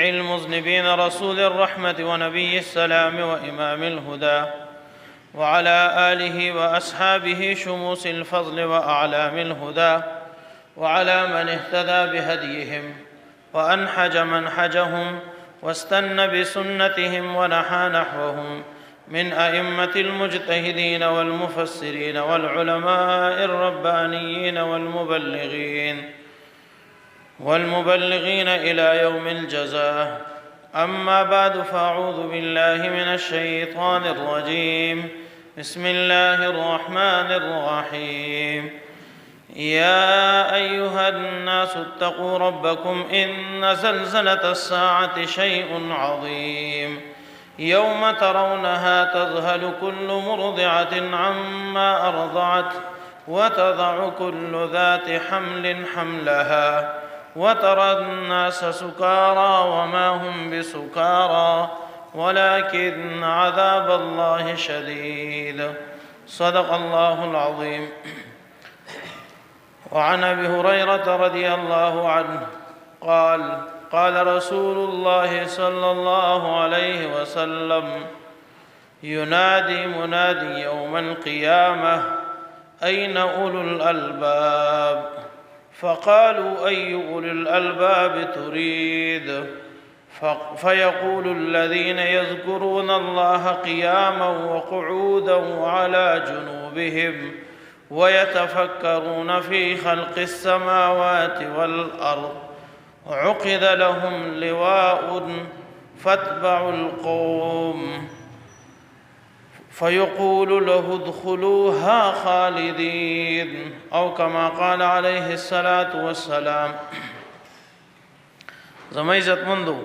المذنبين رسول الرحمة ونبي السلام وإمام الهدى وعلى آله وأصحابه شموس الفضل وأعلام الهدى وعلى من اهتدى بهديهم وأنحج منحجهم واستنى بسنتهم ونحى نحوهم من أئمة المجتهدين والمفسرين والعلماء الربانيين والمبلغين إلى يوم الجزاء. أما بعد، فأعوذ بالله من الشيطان الرجيم. بسم الله الرحمن الرحيم. يا أيها الناس اتقوا ربكم إن زلزلة الساعة شيء عظيم يوم ترونها تذهل كل مرضعة عما أرضعت وتضع كل ذات حمل حملها وترى الناس سكارى وما هم بسكارى ولكن عذاب الله شديد. صدق الله العظيم. وعن أبي هريرة رضي الله عنه قال: قال رسول الله صلى الله عليه وسلم: ينادي منادي يوم القيامة: أين أولو الألباب؟ فقالوا: أي أولي الألباب تريد؟ فيقول الذين يذكرون الله قياما وقعودا وعلى جنوبهم ويتفكرون في خلق السماوات والأرض عقد لهم لواء فاتبع القوم فيقول له ادخلوها خالدين، أو كما قال عليه الصلاة والسلام. زما عزت مندو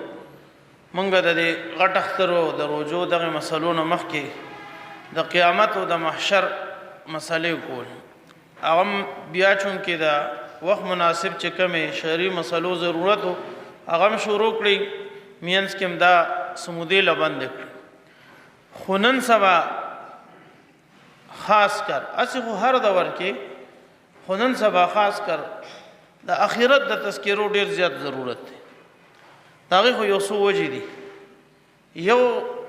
منګه د دې غټ اخترو د روجو دغه مسلونو مخکې د قیامت او د محشر مسلې کول، هغه بیا چون کې دا وخت مناسب چې کومې شرعي مسلو ضرورت و هغه شروع کړي، مینس کې دا سمودې لبند کړي. خو نن سبا خاص کر اسی خو هر دور کې، خو نن سبا خاص کر د اخرت د تذکیرو ډیر زیات ضرورت دی. داغه خو یو څو وجې دي. یو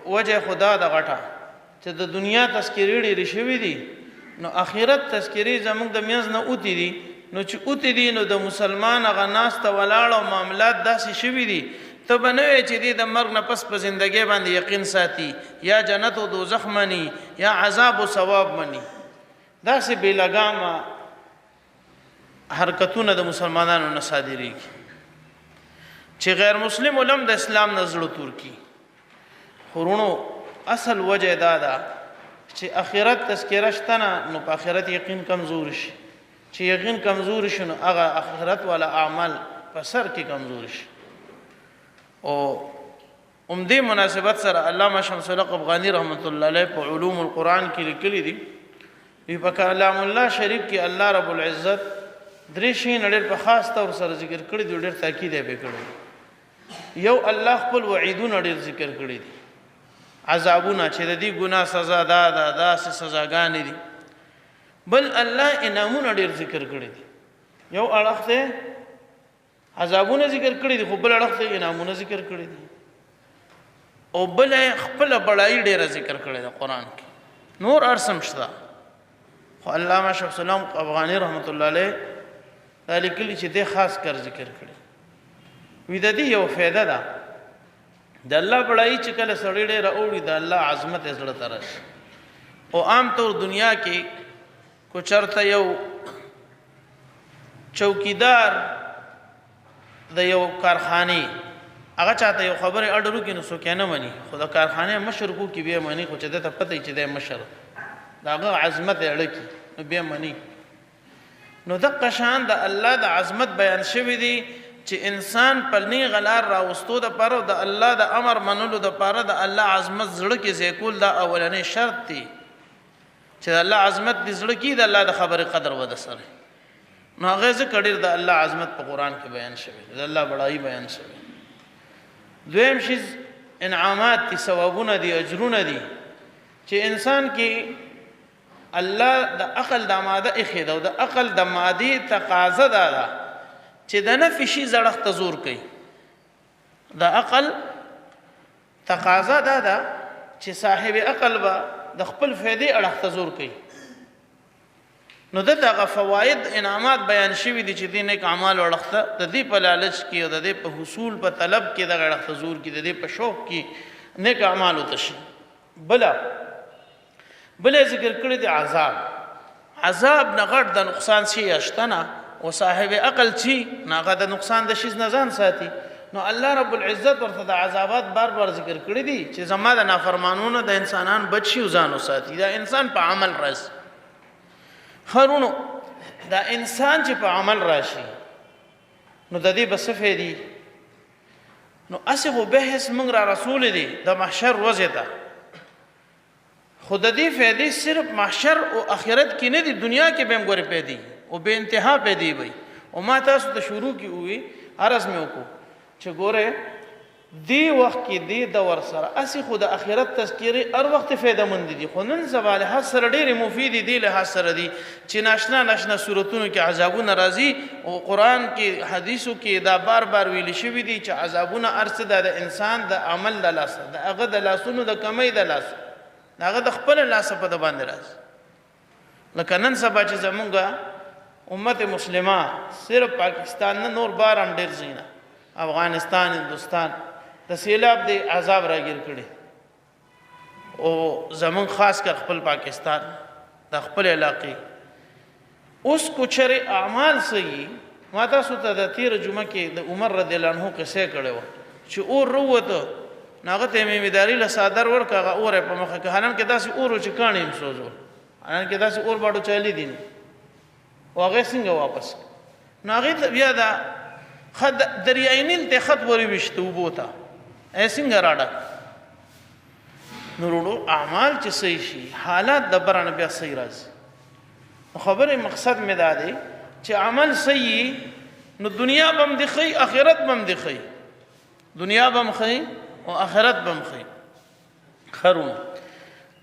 وجه خدا د غټه چې د دنیا تذکیرې ډېرې شوي دي، نو اخرت تذکیرې زموږ د منځ نه اوتې دي. نو چې اوتې دي نو د مسلمان هغه ناسته ولاړ او معاملات داسې شوي دي، ته به نه وایې چې دې د مرګ نه پس په زندګۍ باندې یقین ساتي، یا جنت او دوزخ مني، یا عذاب او ثواب مني. داسې بې لګامه حرکتونه د مسلمانانو نه صادرېږي چې غیر مسلم علم د اسلام نه زړه تور کي. خورونو اصل وجه دا ده چې اخرت تذکره شته نه، نو په اخرت یقین کمزور شي. چې یقین کمزور شي نو هغه اخرت والا اعمال په سر کې کمزور شي. او عمدې مناسبت سره علامه شمس الحق افغاني رحمت الله علیه په علوم القرآن کې لیکلي دي، وی په کلام الله شریف کې الله رب العزت درې شی ډېر په خاص طور سره ذکر کړی دي، ډېر تاکید یې کړی. یو، الله خپل وعیدونه ډېر ذکر کړی دي، عذابونه چې د دې ګناه سزا دا داسې سزاګانې دي. بل الله انعامونه ډېر ذکر کړی دي. یو اړخ ته عذابونه ذکر کړی دي، خو بل اړخ ته انعامونه ذکر کړی دي. او بل خپل بڑای ډېر ذکر کړی دی قرآن کې، نور ارسم شته. خو علامه شمس الحق افغاني رحمت الله علیه دا لیکلي چې دې خاص کر ذکر کړی. وی د دې یو فایده ده، د الله بڑای چې کله سړی ډېر اوړي د الله عظمت یې زړه ته راشي. او عام طور دنیا کې کو چرته یو چوکیدار د یو کارخانه هغه چاته یو خبره اډرو کې نو څوک نه مني، خو د کارخانه مشر کو کې بیا مني، خو چې ته پته چې د مشر داغه عظمت اړکی نو بیا مني. نو د قشان د الله د عظمت بیان شوی دی چې انسان پلنی غلار راوستو د پاره د الله د امر منلو د پاره د الله عظمت زړه کې زیکول دا اولنې شرط دی چې الله عظمت دې زړه کې د الله د خبره قدر و د سره. نو هغه ذکر ډیر د الله عظمت په قران کې بیان شوی، د الله بڑای بیان شوی. دویم شی انعامات دي، ثوابونه دي، اجرونه دي چې انسان کې الله د عقل د ماده اخیده او د عقل د مادي تقاضا ده چې د نفي شي زړښت زور کوي. د عقل تقاضا دا ده چې صاحب عقل به د خپل فائدې اړخ ته زور کوي. نو دغه فواید انعامات بیان شوي دي چې د نیک اعمال اړخ ته د دې په لالچ کې او د دې په حصول په طلب کې دغه اړخ ته زور کوي، د دې په شوق کې نیک اعمال وتشي. بل ذکر کړی دی عذاب نه غټ د نقصان شي اشتنه او صاحب عقل چی ناغه د نقصان د شیز نه ځان ساتي. نو الله رب العزت ورته د عذابات بار ذکر کړی دي چې زما د نافرمانونو د انسانان بچي او ځان وساتي. دا انسان په عمل راځي. خرونو دا انسان چې په عمل راشي نو د دې بس فېدی نو اسغه بحث موږ را رسول دي د محشر ورځ ته. خود دې فېدی صرف محشر او آخرت کې نه دي، دنیا کې به هم ګورې پېدی او به انتها پېدی وي. او ما تاسو ته شروع کی وي عرض مې وکړو چې ګوره دی وخت کې دی دور سره اسی خود اخرت تذکری هر وخت فایده مند دي، خو نن سبا له سره ډېر مفید دي له سره دي چې ناشنا سورتونو کې عذابونه راځي او قران کې حدیثو کې دا بار ویل شوی دي چې عذابونه ارڅ د انسان د عمل د لاس د هغه د لاسونو د کمۍ د لاس هغه د خپل لاس په د باندې راځي. لکه نن سبا چې زمونږه امت مسلمه صرف پاکستان نه نور بار هم ډېر زینا افغانستان هندوستان د سیلاب د عذاب راګیر کړي او زمون خاص کر خپل پاکستان د خپل علاقې اوس کوچره اعمال صحیح ما تاسو ته د تیر جمعه کې د عمر رضی الله عنه قصه کړو چې اور وروته ناغه ته میمداري له صادر ورکغه اور په مخه کې حالان کې داسې اور چې کانې هم سوزو حالان کې داسې اور باندې چالي دي او هغه څنګه واپس ناغه بیا دا خد دریاینین ته خط وری وشته وبوتا څنګه راډه نورو اعمال چې صحیح شي حالات د برانه بیا صحیح راځي. خبره مقصد مې دا دی چې عمل صحیح نو دنیا بم دی خی اخرت بم دی خی، دنیا بم خی او اخرت بم خی. خرون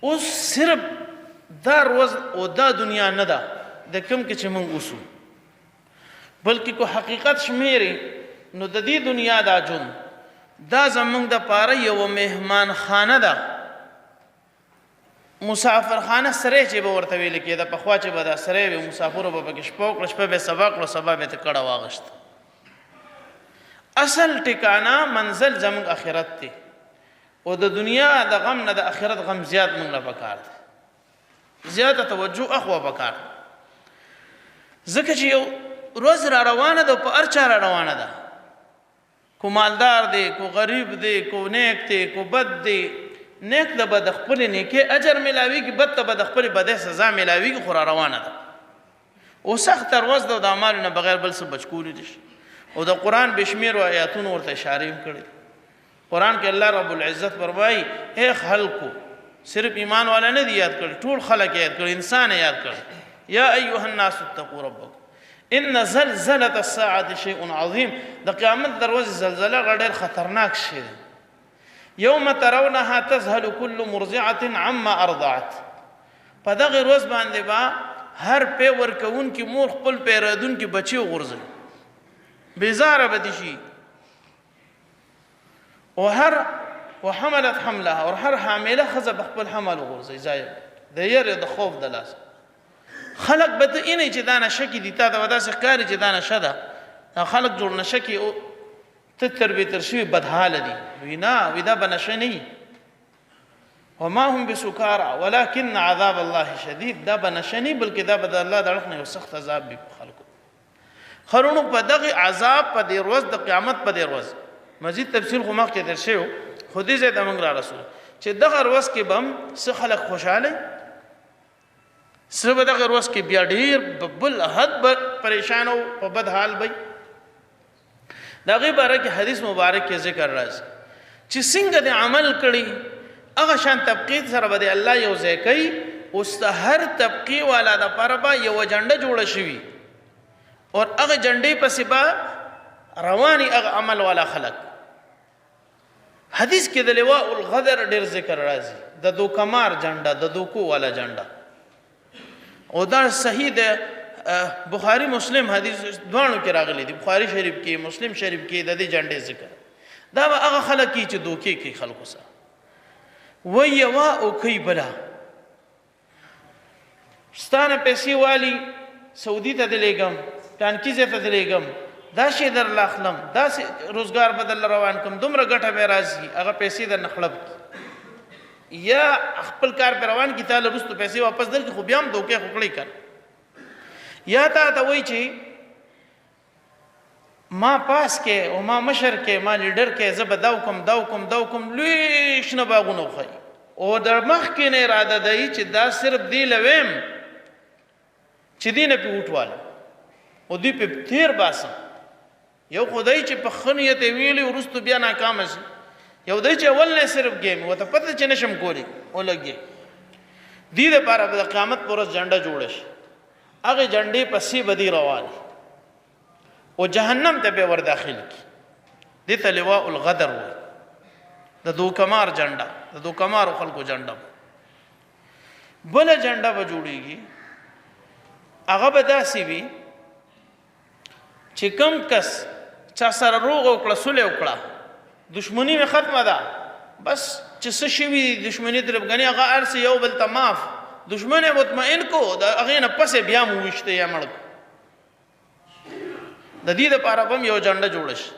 اوس صرف دا روز او دا دنیا نه ده د کوم کې چې موږ اوسو بلکې کو حقیقت شمیري نو د دې دنیا دا جون دا زمونږ د پاره یو مهمان خانه ده، مسافر خانه سره چې به ورته ویل کېده په خوا چې به دا سره وي مسافر به پکې شپه کړه شپه به سبا کړه سبا به ته کړه واغشت. اصل ټکانه منزل زمونږ آخرت دی او د دنیا د غم نه د آخرت غم زیات موږ له پکار دی، زیاته توجه اخوا پکار ځکه چې یو روز را روانه ده په هر چا را روانه ده، کو مالدار دی کو غریب دی کو نیک دی کو بد دی. نیک د بد خپل نیکی اجر ملاوي کی بد ته بد خپل بد سزا ملاوي کی خورا روانه ده او سخت روز د اعمالو نه بغیر بل څه بچکول دي. او د قران بشمیر آیاتونو ورته اشاره کړي. قران کې الله رب العزت فرمایي اے خلقو صرف ایمان والا نه دی یاد کړي ټول خلک یاد کړي انسان یاد کړي. یا ایها الناس اتقوا ربکم ان زلزله الساعه شيء عظیم. د قیامت دروازه زلزله ډېر خطرناک شی دی. یوم ترونها تذهل كل مرضعه عما ارضعت. په دغه ورځ باندې با هر په ورکون کې مور خپل پیرادون کې بچي غورځي بیزاره بدی شي او هر وحملت حملها او هر حامله خزه خپل حمل غورځي ځای د یره د خوف د لاس خلق بده اینه چې دانه شکی دي تا دا وداسه کاری چې دانه شده خلق جوړ نشکی او ته تربیه تر شوی بدحال دي وینا ودا بنشنی وما هم بسكارى ولكن عذاب الله شديد. دا بنشنی بلکې دا بد الله دغه یو سخت عذاب به خلق خرونو په دغه عذاب په دې ورځ د قیامت په دې ورځ مزید تفصیل خو مخکې درشو خودی زه د موږ رسول چې دغه ورځ کې بم څه خلق خوشاله سبا دغه ورځ کې بیا ډیر بل حد پریشان او په بد حال وي. دغه باره کې حدیث مبارک کې ذکر راځي چې څنګه د عمل کړي هغه شان طبقه سره به الله یو ځای کوي او هر طبقه والا د پربا یو جنډه جوړه شوی او هغه جنډې په سبا رواني هغه عمل والا خلق. حدیث کې د لواء الغدر ډیر ذکر راځي د دوکمار جنډه د دوکو والا جنډه او دا صحیح ده. بخاری مسلم حدیث دوانو کې راغلي دي، بخاری شریف کې مسلم شریف کې د دې جنډې ذکر دا به هغه خلک چې دوکې کوي خلکو سره وایي یوه او کوي بله ستانه پیسې والي سعودي ته دې لېږم پلانکي ځای ته دې لېږم دا شی درله اخلم داسې روزګار به درله روان کړم دومره ګټه به راځي هغه پیسې درنه خړپ یا خپل کار پې روان کړي تا له وروستو پیسې واپس درکړي خو بیا هم دوکې خو کړی که یا تا ته وایي چې ما پاس کې او ما مشر کې ما لیډر کې زه به دا وکم لوی شنه باغونه وښایي او د مخکې نه اراده دی چې دا صرف دی له ویم چې دی نه پې وټوالم او دوی پې تیر باسم یو خو دی چې په ښه نیت یې ویلي وروستو بیا ناکامه شي یو دی چې اول نه صرف ګیم ورته پته چې نشم کولی ولګې دې دپاره به د قیامت په ورځ جنډه جوړه شي هغې جنډې پسې به دی روان او جهنم ته به ور داخل کی دې ته لواء الغدر وایي د دوکمار جنډه د دوکمارو خلکو جنډه بله جنډه به جوړېږي هغه به داسې وي چې کم کس چا سره روغ وکړه سوله وکړه دشمني مې ختمه ده بس چې څه شوي دشمني طرفګنې هغه هر څه یو بل ته معاف دشمن یې مطمئن کو د هغې نه پسې بیا مو ویشته یا مړ د دې دپاره به هم یو جنډه جوړه شي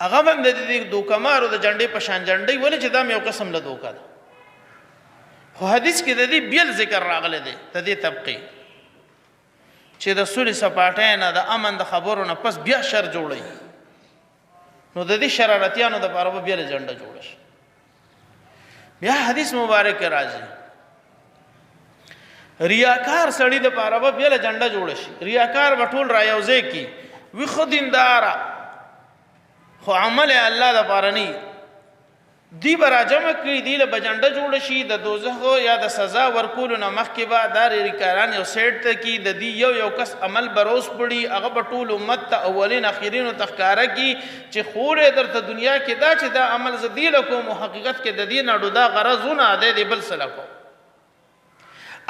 هغه به هم د دې دوکمارو د جنډې په شان جنډۍ ولې چې دا هم یو قسم له دوکه ده خو حدیث کې د دې بیل ذکر راغلی دی د دې طبقې چې د سولې سپاټۍ نه د امن د خبرو نه پس بیا شر جوړوي نو د دې شرارتیانو دپاره به بیا جنډه جوړه شي بیا حدیث مبارک راځي ریاکار سړی دپاره به بیا جنډه جوړه شي ریاکار به ټول را یو ځای کي وي ښه دینداره خو عمل یې الله دپاره نه دی به راجمع کړي دی له به جنډه جوړه شي د دوزخ یا د سزا ورکولو نه مخکې به دا ریاکاران یو سیټ ته کي د دې یو کس عمل به روز پړي هغه به ټول امت ته اولین اخرینو ته ښکاره کي چې خور یې درته دنیا کې دا چې دا عمل زه دی له کوم حقیقت کې د دې نه ډو دا غرضونه دی د بل څه له کوم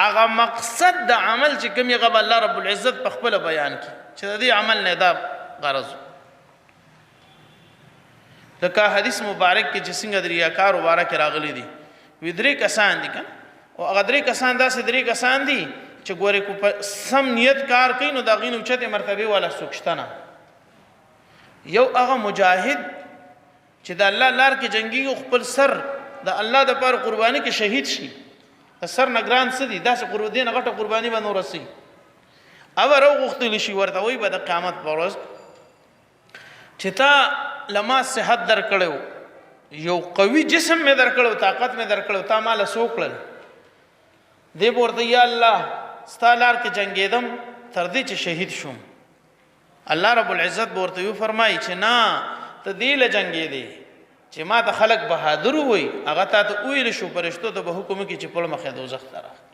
هغه مقصد د عمل چې کوم یې به الله رب العزت په خپله بیان کړي چې د دې عمل نه دا غرض لکه حدیث مبارک کې چې څنګه د ریاکار مبارک راغلی دي وی درې کسان دي که او هغه درې کسان داسې درې کسان دي چې ګورې کو په سم نیت کار کوي نو د هغې نه اوچتې مرتبې والا څوک شته نه یو هغه مجاهد چې د الله لار کې جنګېږي خپل سر د الله دپاره قرباني کې شهید شي د سر نه ګران څه دي داسې دې نه غټه قرباني به نو رسي او راوغوښتلی شي ورته وایي به د قیامت په ورځ چې تا لما صحت در کړو یو قوي جسم مې در کړو طاقت مې در کړو تا ماله څه وکړل دی به ورته یا الله ستا لار کې جنګېدم تر دې چې شهید شوم الله رب العزت به ورته وفرمایي چې نه ته دې له جنګېدې چې ما ته خلک بهادر ووایي هغه تا ته وویل شو فرشتو ته به حکم وکړي چې پړ مخې دوزخ ته راغلي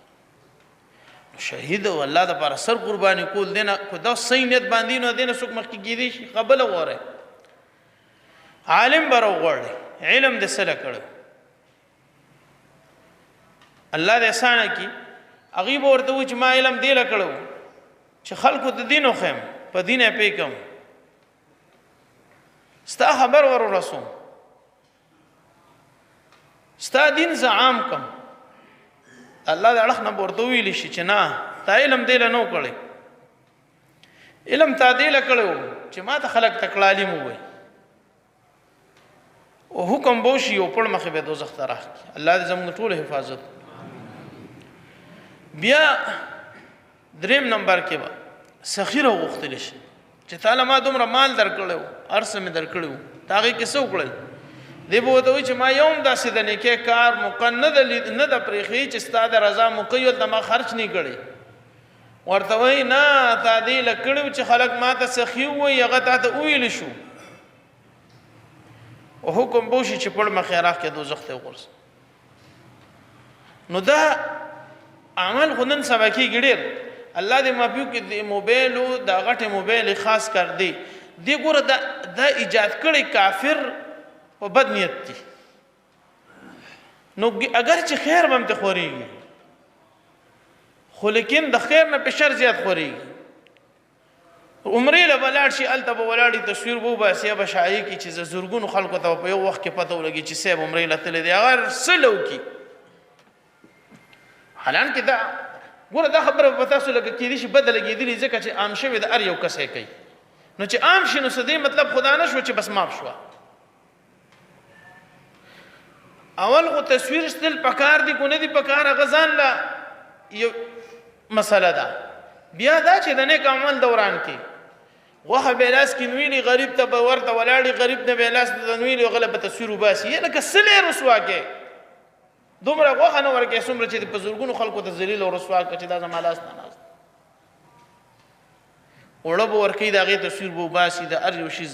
شهید او الله دپاره سر قرباني کول دی نه که دا صحیح نیت باندې نو دی نه څوک مخکې کېدی شي قبله غواړئ عالم به راوغواړئ علم دې څه له کړی الله دې اسانه کړي هغوی به ورته وایي چې ما علم دې له کړی چې خلکو ته دین وښیم په دین یې پوه کړم ستا خبر ور ورسوم ستا دین زه عام کړم الله د اړخ نه به ورته وویلی شي چې نه تا علم دې له نه و کړی علم تا دې له کړی و چې ما ته خلک تکړه عالم ووایي او حکم به وشي او پړ مخې به دوزخ ته راکړي الله دې زموږ ټولو حفاظت بیا دریم نمبر کې به سخي راوغوښتلی شي چې تا له ما دومره مال در کړی و هر څه مې در کړي و تا هغې کې څه وکړل دی به ورته وایي چې ما یو هم داسې د نیکۍ کار موقع نه ده پرېښي چې ستا د رضا موقع یې ورته ما خرچ نه کړی ورته وایي نه تا دې له کړي و چې خلک ما ته سخي ووایي هغه تا ته وویلی شو او حکم به وشي چې پړ مخې راکړې دوزخ ته وغورځي نو دا عمل خو نن سبا کېږي ډېر الله دې معافي وکړي د موبایلو دا غټې موبایل خاص کر دی دې ګوره دا ایجاد کړی کافر په بد نیت دي نو اگر چې خیر به هم ته خورېږي خو لیکن د خیر نه په شر زیات خورېږي عمرې له بلاړ شي هلته به ولاړې تصویر به وباسي یا به شاعري کړي چې زرګونو خلکو ته په یو وخت کې پته ولګي چې صاحب عمرې له تللی دی هغه څه له وکړي حالانکې دا ګوره دا خبره به تاسو لکه کېدای شي بده لګېدلې ځکه چې عام شوې د هر یو کس یې کوي نو چې عام شي نو څه دی مطلب خدا نه شو چې بس معاف شوه اول خو تصویر ستل پکار دي کو نه دي پکار هغه ځان له یو مسله ده بیا دا چې د نیک عمل دوران کې غوښه به لاس کې نویلي غریب ته به ورته ولاړې غریب نه به لاس ته نویلي غله به تصویر وباسي لکه سلې رسوا کې دومره غوښه نه ورکې څومره چې په زرګونو خلکو ته ذلیل او رسوا کړي چې دا زما لاس نه ناست اوړه به ورکوي د هغې تصویر به وباسي د هر یو شي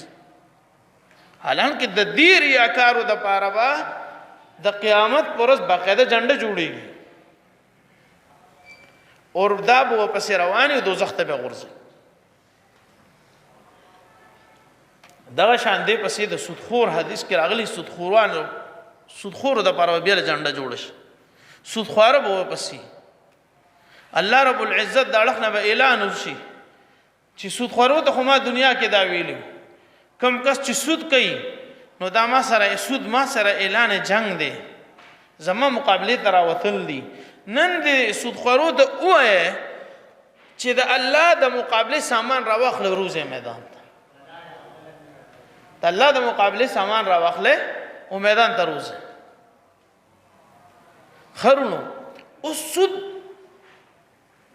حالانکې د دې ریاکارو دپاره به د قیامت پر ورځ باقاعده جنډه جوړېږي اور دا به ورپسې روان وي دوزخ ته به غورځي دغه شان دی پسې د سودخور حدیث کې راغلی سودخورو دپاره به بیا جنډه جوړه شي سودخواره به ورپسې الله رب العزت د اړخ نه به اعلان وشي چې سودخورو ته خو ما دنیا کې دا ویلي کم کس چې سود کوي نو دا ما سره اعلان جنگ دی زما مقابله ته راوتل دي نن د سودخورو ته ووایه چې د الله د مقابله سامان راواخله روزه میدان ته د الله د مقابله سامان راواخله او میدان ته روزه خرونو اوس سود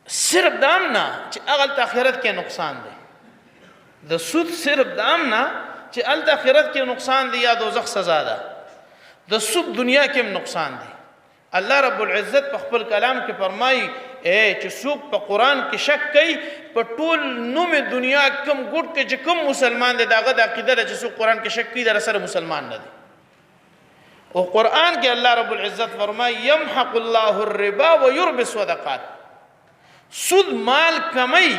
صرف دام نه چې هغه آخرت کې نقصان دی د سود صرف دام نه چې هلته آخرت کې نقصان دی یا دوزخ سزا ده د سود دنیا کې هم نقصان دی الله رب العزت په خپل کلام کې فرمایي چې څوک په قرآن کې شک کوي په ټول نوم دنیا کم ګوټ کې چې کوم مسلمان دی دغه د عقیده ده چې څوک قرآن کې شک کوي در سره مسلمان نه دی او قرآن کې الله رب العزت فرمایي یمحق الله الربا ويربي الصدقات سود مال کمی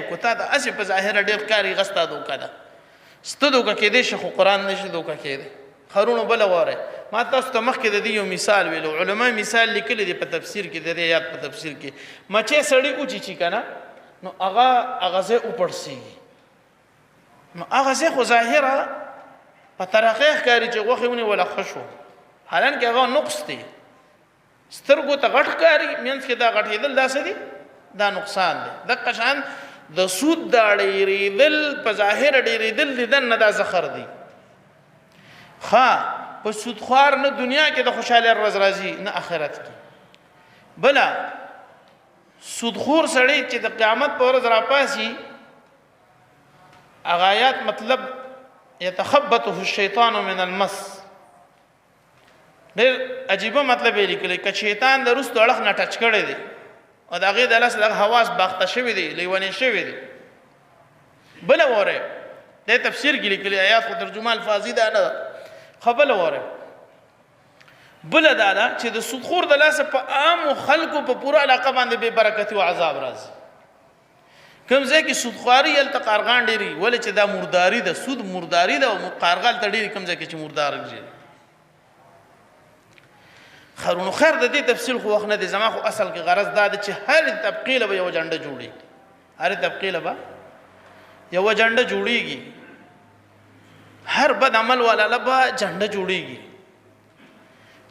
کو تا د اسې په ظاهره ډېر کاري غستا دوکه ده سته دوکه کېدی شي خو قرآن نشي دوکه کېدی خرونو بله واره ما تاسو ته مخکې د دې یو مثال ویلو علما مثال لیکلی دی په تفسیر کې د دې آیات په تفسیر کې مچۍ سړی وچیچي که نه نو هغه ځای وپړسېږي نو هغه ځای خو ظاهره په طرقې ښکاري چې غوښې ونیوله ښه شو حالانکې هغه نقص دی سترګو ته غټ ښکاري منځ کې دا غټېدل دا څه دي دا نقصان دی دقه شان د سود دا ډېرېدل په ظاهره ډېرېدل د دن نه دا زخر دی ښه په سودخوار نه دنیا کې د خوشحالۍ ورځ راځي نه آخرت کې بله سودخور سړی چې د قیامت په ورځ راپاسي هغه آیات مطلب یتخبطه الشیطان من المس ډېر عجیبه مطلب یې لیکلی که شیطان د وروستو اړخ نه ټچ کړی دی او د هغې د لاس دغه حواس باخته شوي دي لیونې شوي دي بله وره د تفسیر کې لیکلي آیات خو ترجمه الفاظي ده نه ده خبله وره بله دا ده چې د سودخور د لاسه په عامو خلکو په پوره علاقه باندې بې برکتي او عذاب راځي کوم ځای کې سودخواري هلته قارغان ډېري ولې چې دا مرداري ده سود مرداري ده او قارغه هلته ډېري کوم ځای کې چې مردار ږي خرونو خیر د دې تفصیل خو وخت نه دی زما خو اصل کې غرض دا ده چې هر طبقې له به یوه جنډه جوړېږي هر طبقې له به یوه جنډه جوړېږي هر بد عمل والا له به جنډه جوړېږي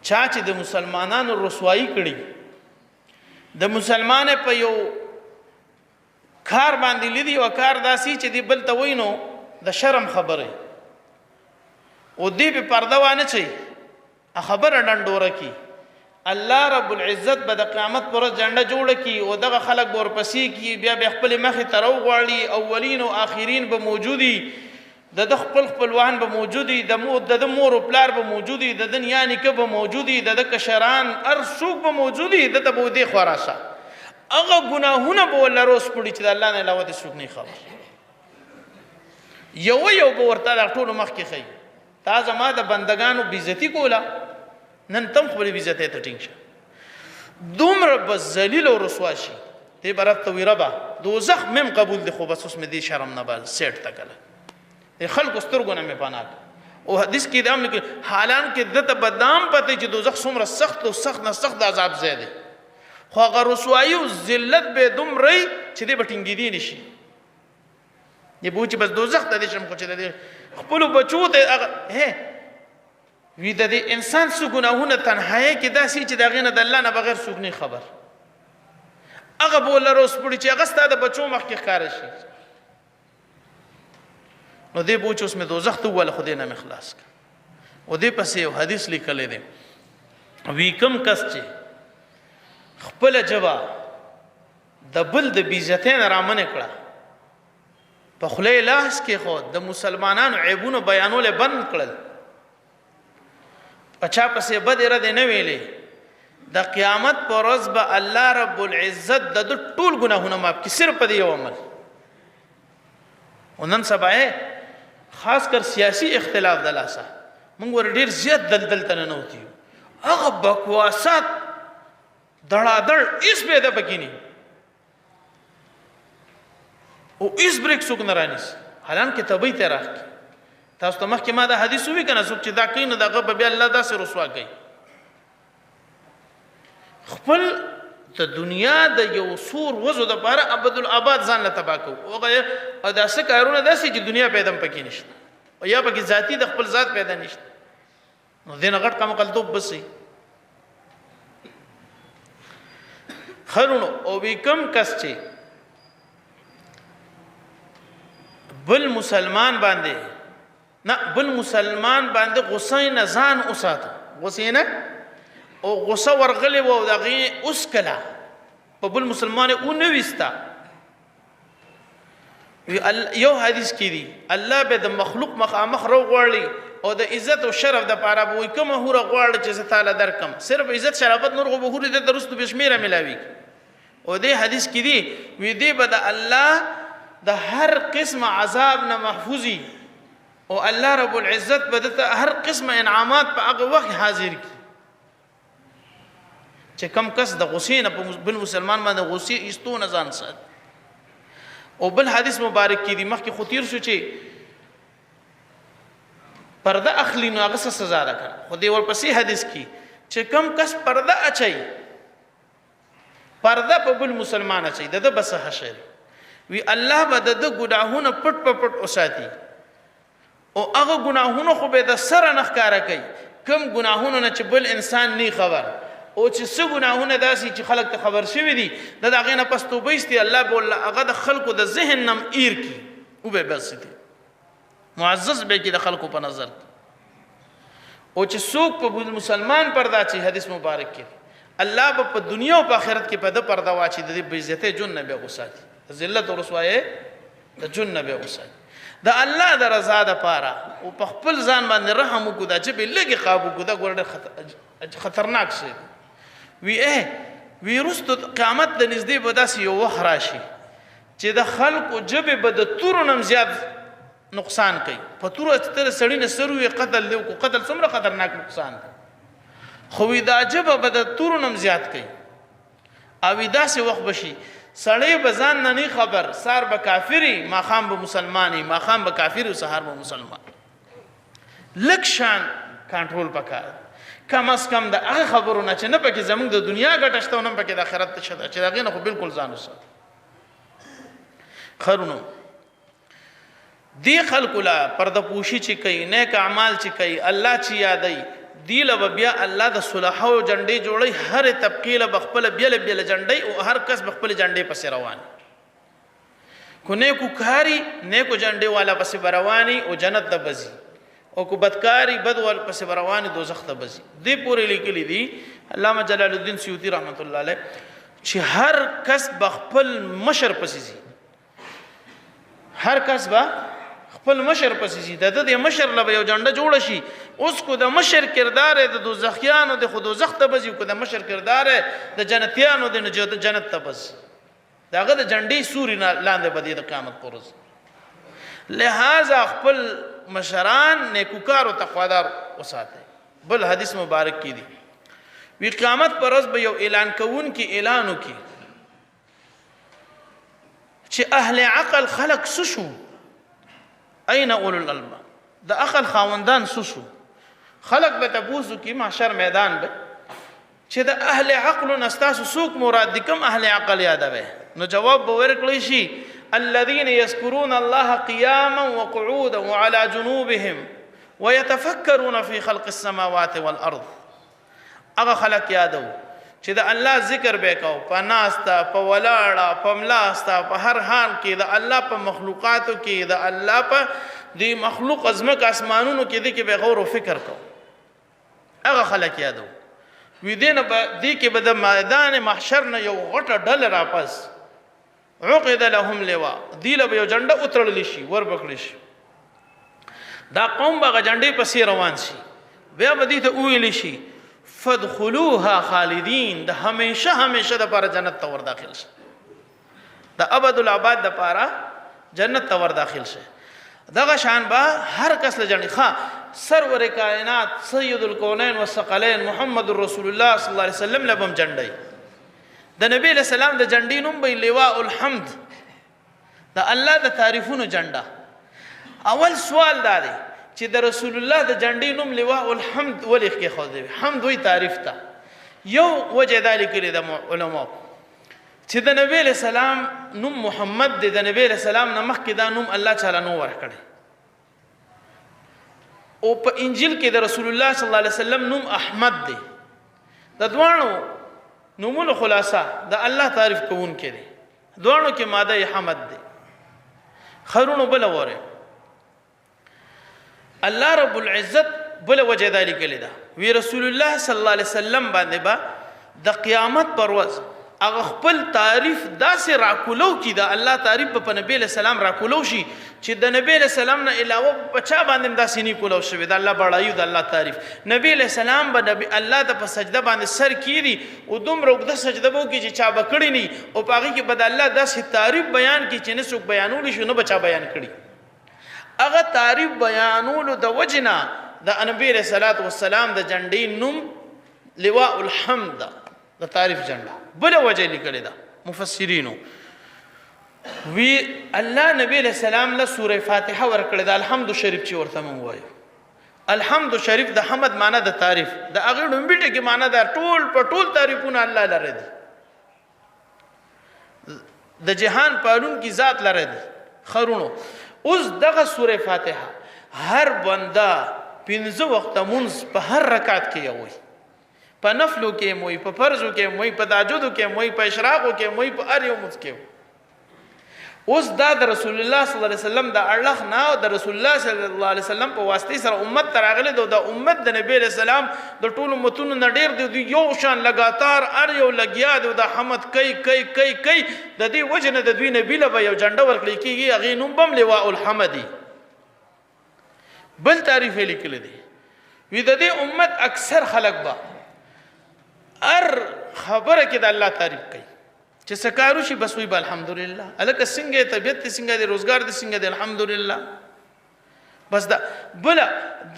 چا چې د مسلمانانو رسوایي کړي د مسلمان په یو کار باندې لیدي او کار داسي چې دی بل ته وایي نو د شرم خبره او دی په پرده وانه چي خبره ډنډوره کی الله رب العزت به د قیامت پر ورځ جنډه جوړه کی او دغه خلک به ورپسې کی بیا به خپل مخې ته راوغواړي اولین او آخرین به موجودي د خپل خپلوان به موجودي د مور او پلار به موجودي د دنیا نیکه به موجودي د کشران هر څوک به موجودي د ته به دې خوراسه هغه ګناهونه به ولله روز کړي چې د الله نه علاوه د څوک نه خبر یو به ورته د ټولو مخکې ښیي تا زما د بندگانو بېزتي کوله نن تم خپلې بېزتۍ ته ټینګ شه دومره به ذلیل او رسوا شي دې به رب ته وي ربه دوزخ مې قبول دی خو بس اوس مې دې شرم نه بل سیټ ته کله د خلکو سترګو نه مې پناه او حدیث کې دا هم لیکلي حالانکې ده ته به دا هم پته چې دوزخ څومره سخت او سخت نه سخت عذاب ځای دی خو هغه رسوایي او ذلت به دومره چې دې به ټینګېدی نه شي یې به چې بس دوزخ ته دې شم خو چې د دې خپلو بچو ته وي د دې انسان څه ګناهونه تنهایۍ کې داسې چې د هغې نه د الله نه بغیر څوک نه خبر هغه به ولره وسپړي چې هغه ستا د بچو مخکې ښکاره شي نو دې به چې اوس مې دوزخ ته وویله خو دې نه مې خلاص کړه او دې پسې یو حدیث لیکلی دی وی کم کس چې خپله ژبه د بل د بېعزتۍ نه رامنې کړه په خوله یې لاس کېښود د مسلمانانو عیبونه بیانول یې بند کړل په چا پسې بدې ردې نه ویلې د قیامت په ورځ به الله رب العزت د ده ټول ګناهونه معاف کړي صرف په دې یو عمل او نن سبا خاص کر سیاسي اختلاف د لاسه موږ ور ډېر زیات دلدل ته ننوتي یو هغه بکواسات دړادړ هېڅ پیدا پکې نه او هېڅ بریک څوک نه رانیسي حالانکې طبعي ته راکړي تاسو ته مخکې ما دا حدیث ووي که نه څوک چې دا کوي نو د هغه به بیا الله داسې رسوا کوي خپل د دنیا د یو سور وزو دپاره ابدالآباد ځان له تباه کوو او داسې کارونه داسې چې دنیا پیدا هم پکې نشته او یا پکې ذاتي د خپل ذات پیدا نشته نو دې نه غټ قمقلتوب بسئ خرونو او وی کم کس چې بل مسلمان باندې غصه نه ځان وساته غصې نه او غصه ورغلې وه او د هغې اوس کله په بل مسلمان یې ونه ویسته یو حدیث کې دي الله به د مخلوق مخامخ راوغواړي او د عزت او شرف دپاره به وایي کومه هوره غواړه چې زه تاله درکم صرف عزت شرافت نور خو به هورې دلته وروستو بې شمېره میلاویږي او دې حدیث کې دي وی دې به د الله د هر قسم عذاب نه محفوظي او الله رب العزت به دته هر قسم انعامات په هغه وخت حاضر کړي چې کم کس د غصې نه په بل مسلمان باندې غصې ایستو نه ځان ساتي او بل حدیث مبارک کې دي مخکې خو تیر شو چې پرده اخلي نو هغه څه سزا ده کړه خو دې ورپسې حدیث کې چې کم کس پرده اچوي پرده په بل مسلمان اچوي د ده به څه حشر وي الله به د ده ګناهونه پټ په پټ وساتي او هغه ګناهونه خو به د سره نه ښکاره کوي کم ګناهونه نه چې بل انسان نه خبر او چې څه ګناهونه داسې چې خلک ته خبر شوي دي د هغې نه پس توبه ایستي الله به هغه د خلکو د ذهن نه ایر کړي وبه بسطي معزز به کړي د خلکو په نظر او چې څوک په مسلمان پرده چې حدیث مبارک کې الله به په دنیا او په آخرت کې په ده پرده واچي د دې بې عزتۍ جون نه بیا وساتي د ذلت او رسوایۍ د جون نه بیا وساتي د الله د رضا دپاره او په خپل ځان باندې رحم وکړو دا ژبې لږې قابو کړو دا ګوره ډېر خطرناک شی وی وروستو قیامت د نږدې به داسې یو وخت راشي چې د خلکو ژبې به د تورو نه زیات نقصان کوي په تورو ته سړي نه سر وي قتل دی وکړو قتل څومره خطرناک نقصان دی خو وی دا ژبه به د تورو نه زیات کوي او داسې وخت به شي سړی به ځان نه نه خبر سار به کافري ماښام به مسلماني ماښام به کافر او سهار به مسلمان لږ شان کنټرول پکار کم از کم د هغه خبرو نه چې نه پکې زموږ د دنیا ګټه شته او نه پکې د آخرت شته چې د هغې نه خو بلکل ځان وساتو خرونو دې خلکو له پرده پوشي چې کوي نیک اعمال چې کوي الله چې یادوي دی له به بیا الله د صلحو جنډې جوړوي هرې طبقې له به خپله بېله بېله جنډۍ او هر کس به خپلې جنډې پسې روان کو نیکو کاري نیکو جنډې والا پسې به رواني او جنت ته بځي او کو بدکاری بد ول پس روان دوزخ ته بزي دې پورې لیکلي دي علامه جلال الدین سیوطي رحمت الله علیه چې هر کس بخپل مشر پسې زی هر کس با خپل مشر پسې زی د مشر له یو جنډه جوړ شي اوس کو د مشر کردار د دوزخیانو د خود دوزخ ته بزي کو د مشر کردار د جنتیانو د جنت ته بزي داغه د جنډې سوري لاندې بدی د قیامت پر ورځ لہذا خپل مشران نیکوکار او تقوادار وساته بل حدیث مبارک کی دی وی قیامت پر ورځ به یو اعلان کوون کی اعلان وکي چې اهل عقل خلق سشو اين اولو الالباب د عقل خاوندان سشو خلق به تبوسو کی محشر میدان به چې د اهل عقل نستاسو سوق مراد دي کوم اهل عقل یادوي نو جواب به ورکړی شي الذين يذكرون الله قياما وقعودا وعلى جنوبهم ويتفكرون في خلق السماوات والارض. هغه خلق یادو چې د الله ذکر وکاو په ناستا په ولاړه په ملاستا په هر حال کې د الله په مخلوقاتو کې د الله په دی مخلوق ازمک اسمانونو کې د کې به غور او فکر کو. هغه خلق یادو وی دینه دی کې به د میدان محشر نه یو غټه ډل را پس عقد لهم لواء دی له یو جنډه اترل شي ور پکړي شي. دا قوم به جنډې پسې روان شي بیا به دې ته ویل شي فادخلوها خالدین د همیشه د پاره جنت ته ور داخل شي. د ابد الاباد د پاره جنت ته ور داخل شي. دغه شان با هر کس له جنډې ښا سرور کائنات سید الکونین والثقلین محمد رسول الله صلی الله علیه وسلم لبم جنډي. د نبی له سلام د جنډې نوم به لواء الحمد د الله د تعریفونو جنډه. اول سوال دا دی چې د رسول الله د جنډې نوم لواء الحمد ولې کې خو دی حمد وی تعریف ته یو وجه ذلک د علماء چې د نبی له سلام نوم محمد د نبی له سلام نه مخکې دا نوم الله تعالی نو ورکړي او په انجیل کې د رسول الله صلی الله علیه وسلم نوم احمد دی. د دوانو نومونو خلاصه د الله تعریف کوون کې دی. دوانو کې ماده حمد دی. خرونو بل وره الله رب العزت بل وجه ذلك لدا وی رسول الله صلی الله علیه وسلم باندې با د قیامت پر ورځ هغه خپل تعریف داسې راکولو کی دا الله تعریف په نبی له سلام راکولو شي چې د نبی له سلام نه علاوه بچا باندې داسې نه کولو شوی د الله بڑایو د الله تعریف. نبی له سلام به نبی الله د په سجده باندې سر کیږي او دومره وګد سجده وو کی چې چا بکړی ني او پاغي کې بد الله داسې تعریف بیان کی چې نه څوک بیانول شي نو بچا بیان کړي. هغه تعریف بیانولو د وجنا د نبی له صلوات و سلام د جنډې نوم لواء الحمد د تعریف جنډه بل وجه لیکل دا مفسرینو وی الله نبی له سلام له سوره فاتحه ورکړه د الحمد شریف چې ورته مونږ وایو. الحمد شریف د حمد معنی د تعریف د هغه ډومبټه کې معنی د ټول تعریفونه الله لره دي. د جهان پالون کی ذات لره دي. خرونو اوس دغه سوره فاتحه هر بنده 15 وخت مونږ په هر رکعت کې وایي. په نفلو کې موي په فرضو کې موي په تهجدو کې موي په اشراقو کې موي په هر یو مز کې. اوس دا د رسول الله صلی الله علیه وسلم د الله نه او د رسول الله صلی الله علیه وسلم په واسطه سره امت تراغله د امت د نبی رسول سلام د ټولو متونو نه ډیر دی یو شان لګاتار هر یو لګیا دی د حمد کوي د دې وجنه د دوی نبی له یو جنډه ورکړي کیږي هغه نوم بم لواء الحمدی. بل تعریف لیکل دي وی د دې امت اکثر خلق با ار خبره کې د الله تعریف کوي چې سکارو شي بس وی الحمدلله الک څنګه طبيعت څنګه دی روزګار دی څنګه دی الحمدلله بس دا بل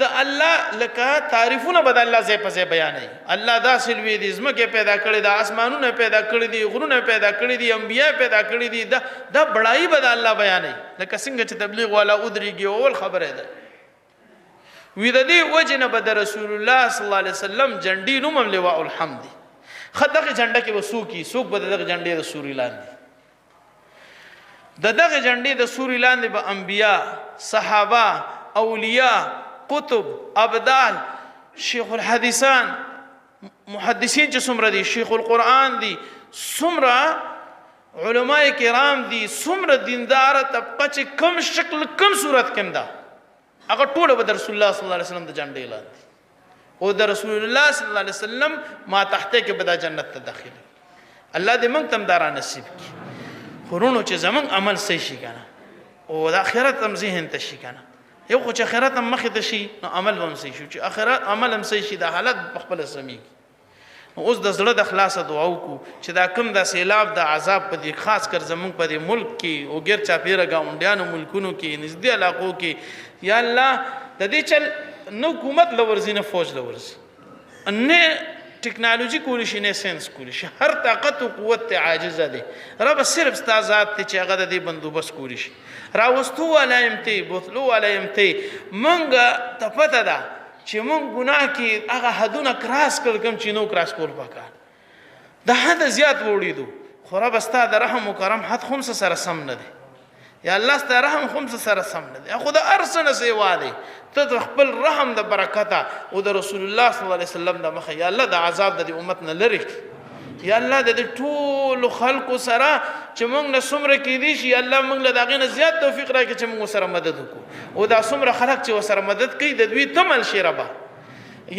د الله لکه تعریفونه بد الله زې په زې بیانې. الله دا سلوي دي زمکه پیدا کړی دا اسمانونه پیدا کړی دي غرونه پیدا کړی دي انبیا پیدا کړی دي دا بڑای بد الله بیانې لکه څنګه چې تبلیغ والا ودريږي اول خبره ده وی د دې وجنه بد رسول الله صلی الله علیه وسلم جنډي نوم لواء الحمد خدغه جنډه کې وسوکی سوک بد دغه جنډې د سوري لاندې دغه جنډې د سوري لاندې به انبیا صحابه اولیاء قطب ابدال شیخ الحدیثان محدثین چې څومره دي شیخ القرآن دي څومره علماء کرام دي څومره دیندار طبقه چې کم شکل کم صورت کم ده هغه ټول به رسول الله صلی الله علیه وسلم د جنډې لاندې او د رسول الله صلی الله علیه وسلم ما تحته کې به جنت ته داخل. الله دې موږ تم دارا نصیب کړي. خورونو چې زمون عمل صحیح شي کنه او د اخرت هم ذهن ته شي کنه یو خو چې اخرت هم مخ ته شي نو عمل هم صحیح شي چې اخرت عمل هم صحیح شي د حالت په خپل سمي. اوس د زړه د خلاصه دعا وکړو چې دا کم د سیلاب د عذاب په دي خاص کر زمون په دې ملک کې او غیر چاپیره گاونډیانو ملکونو کې نږدې علاقو کې یا الله د دې چل نو حکومت لورزي نه فوج لورزي نه ټیکنالوژي کولی شي نه ساينس کولی شي هر طاقت او قوت ته عاجز دي رب صرف استازات ته چې هغه د دې بندوبست کولی شي راوستو ولا يمتي بوتلو ولا يمتي مونږه ته پته ده چې مونږ ګناه کې هغه حدونه کراس کړ کوم چې نو کراس کول پکار د حد زیات وړي دو خو رب استا د رحم او کرم حد خمسه سره سم نه دي یا الله ستاسو رحم خو هم سره سم نه دی خو د هر څه نه سیوا دی ته د خپل رحم د برکته او د رسول الله صلی الله علیه وسلم د مخه یا الله د عذاب د امت نه لري یا الله د ټول خلکو سره چې موږ نه څومره کېدی شي یا الله موږ له د هغې نه زیات توفیق راکړي چې موږ ورسره مدد وکړو او دا څومره خلک چې ورسره مدد کوي د دوی تمل شي ربه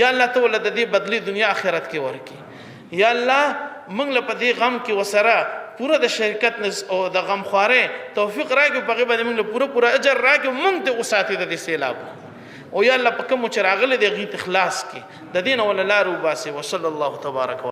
یا الله ته له د دې بدلی دنیا آخرت کې ورکړي یا الله موږ له په دې غم کې ورسره پورا د شرکت او د غمخوارۍ توفیق راکړي په هغې باندې موږ له پوره اجر راکړي موږ ته وساتي د دې سیلاب او یا الله په کومو چې راغلي د هغې ته خلاص کړي د دې نه وله لارې وباسي وصلی الله تبارک